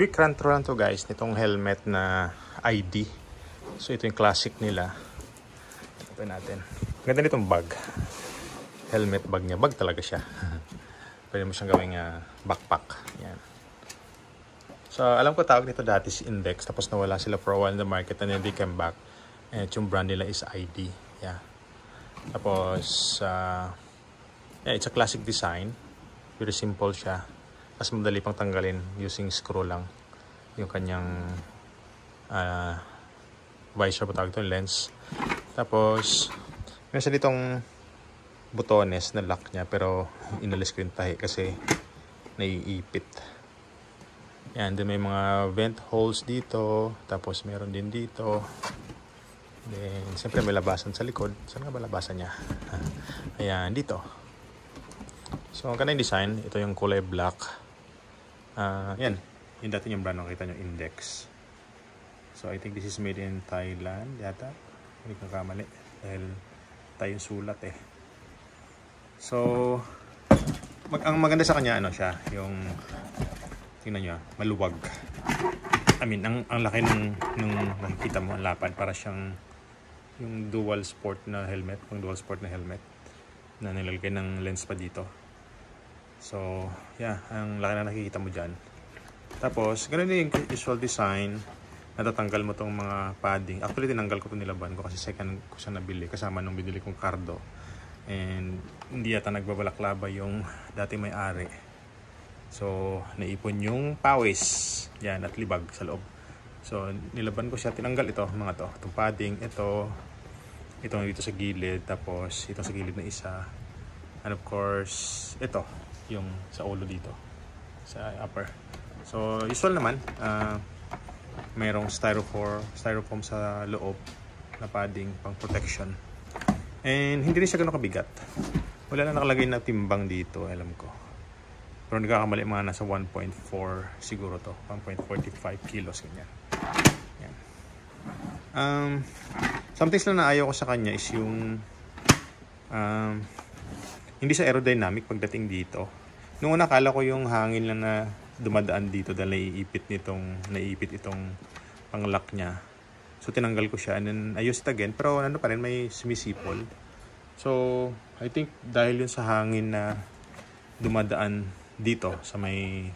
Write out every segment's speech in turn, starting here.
quick run through lang to guys nitong helmet na ID. So ito yung classic nila. Open natin. Ganda nitong bag. Helmet bag niya. Bag talaga siya. Pwede mo siyang gawing backpack. Yan. So alam ko tawag nito dati si Index. Tapos nawala sila for a while in the market and then they came back. And yung brand nila is ID. Yeah. Tapos yeah, it's a classic design. Very simple siya. Mas madali pang tanggalin using screw lang yung kanyang visor pa tawag ito, lens. Tapos meron siya ditong butones na lock niya pero inalis ko yung tahi kasi naiipit. Yan, din may mga vent holes dito. Tapos meron din dito. Then siyempre may labasan sa likod. Saan nga ba labasan niya? Ayan, dito. So ang kanang design, ito yung kulay black. Yan, yung dati yung brand, nakita nyo, Index. So I think this is made in Thailand yata, hindi ko kamali dahil tayo sulat eh. So ang maganda sa kanya ano siya, yung tingnan nyo, maluwag. I mean, ang laki nung nakikita mo, ang lapad, para siyang yung dual sport na helmet, pang dual sport na helmet na nilalagay ng lens pa dito. So, yeah, ang laki na nakikita mo dyan. Tapos, ganun din yung visual design. Natatanggal mo tong mga padding. Actually, tinanggal ko ito, nilaban ko kasi second ko siya nabili. Kasama nung binili kong Cardo. And hindi yata nagbabalaklaba yung dati may-ari. So, naipon yung pawis. Yan, at libag sa loob. So, nilaban ko siya. Tinanggal ito, mga to. Itong padding, ito dito sa gilid. Tapos, ito sa gilid na isa. And of course, ito. Yung sa ulo dito sa upper. So usual naman mayroong styrofoam sa loob na padding pang protection, and hindi rin siya gano'ng kabigat. Wala na nakalagay na timbang dito, alam ko, pero nagkakamali mga nasa 1.4 siguro to, 1.45 kilos ganyan. Yan. Something lang na ayaw ko sa kanya is yung hindi siya aerodynamic pagdating dito. Noong una akala ko yung hangin lang na dumadaan dito dahil naiipit itong panglock niya. So tinanggal ko siya and then ayos it again, pero ano pa rin, may sumisipol. So I think dahil yun sa hangin na dumadaan dito sa may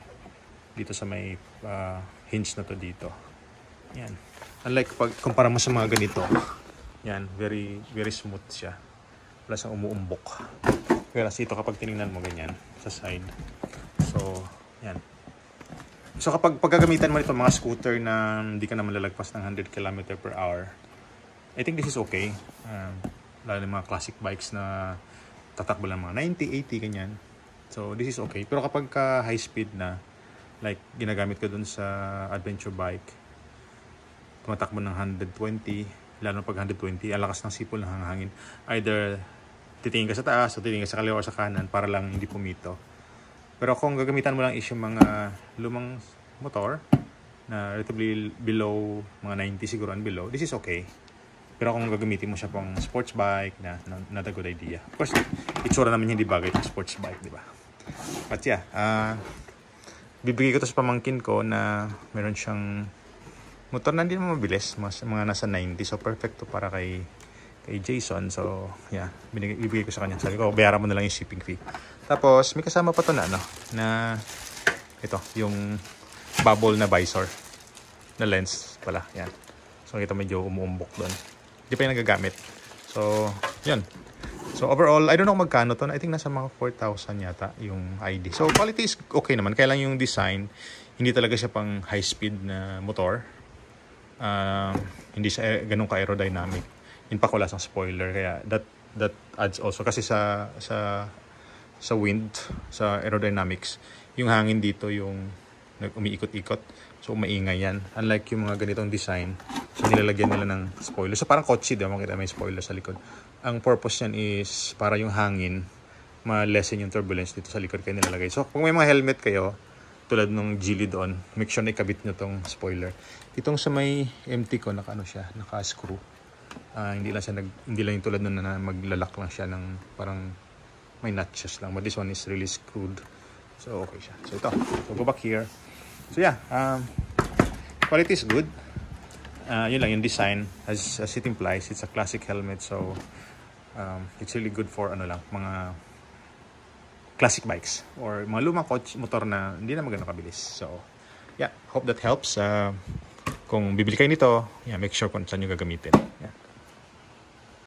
hinge na to dito. Yan. Unlike pag kumpara mo sa mga ganito, yan, very very smooth siya. Wala siyang umuumbok. Whereas ito kapag tinignan mo ganyan sa side. So, yan. So kapag pagkagamitan mo nito mga scooter na hindi ka naman lalagpas ng 100 km/h, I think this is okay. Lalo ng mga classic bikes na tatakbo lang mga 90, 80 ganyan. So this is okay. Pero kapag ka high speed na, like ginagamit ko dun sa adventure bike, tumatakbo ng 120, lalo pag 120, ang lakas ng sipol ng hangin. Either titingin ka sa taas o titingin ka sa kaliwa o sa kanan para lang hindi pumito. Pero kung gagamitan mo lang is yung mga lumang motor na relatively below mga 90 siguro and below, this is okay. Pero kung gagamitin mo siya pang sports bike, not a good idea. Of course, itsura naman hindi bagay sa sports bike, di ba? But yeah, bibigay ko to sa pamangkin ko na meron siyang motor na hindi naman mabilis, mga nasa 90. So perfect to para kay Jason. So yeah, bibigay ko sa kanya. Sabi ko, bayaran mo na lang yung shipping fee. Tapos may kasama pa to na ito, yung bubble na visor na lens pala. Yan. So kita medyo umuumbok doon. Hindi pa yung nagagamit. So yun. So overall, I don't know magkano to. I think nasa mga 4,000 yata yung ID. So quality is okay naman. Kaya lang yung design, hindi talaga siya pang high speed na motor. Hindi siya ganun ka-aerodynamic. In fact, wala sang spoiler, kaya that adds also kasi sa wind, sa aerodynamics, yung hangin dito yung umiikot-ikot, so maingay yan. Unlike yung mga ganitong design, so nilalagyan nila ng spoiler. So parang kotse, diba? Makita may spoiler sa likod. Ang purpose yan is para yung hangin ma-lessen yung turbulence dito sa likod kayo nilalagay. So kung may mga helmet kayo tulad ng Geely doon, make sure na ikabit nyo tong spoiler. Itong sa may MT ko, naka-screw. Hindi lang yung tulad nun na maglalak lang siya ng parang may notches lang. But this one is really screwed. So okay siya. So ito. So go back here. So yeah, quality is good. Yun lang, yung design, as it implies, it's a classic helmet. So it's really good for ano lang, mga classic bikes or mga lumang motor na hindi na maganda kabilis. So yeah, hope that helps. Kung bibili kayo nito, yeah, make sure kung saan nyo gagamitin. Yeah.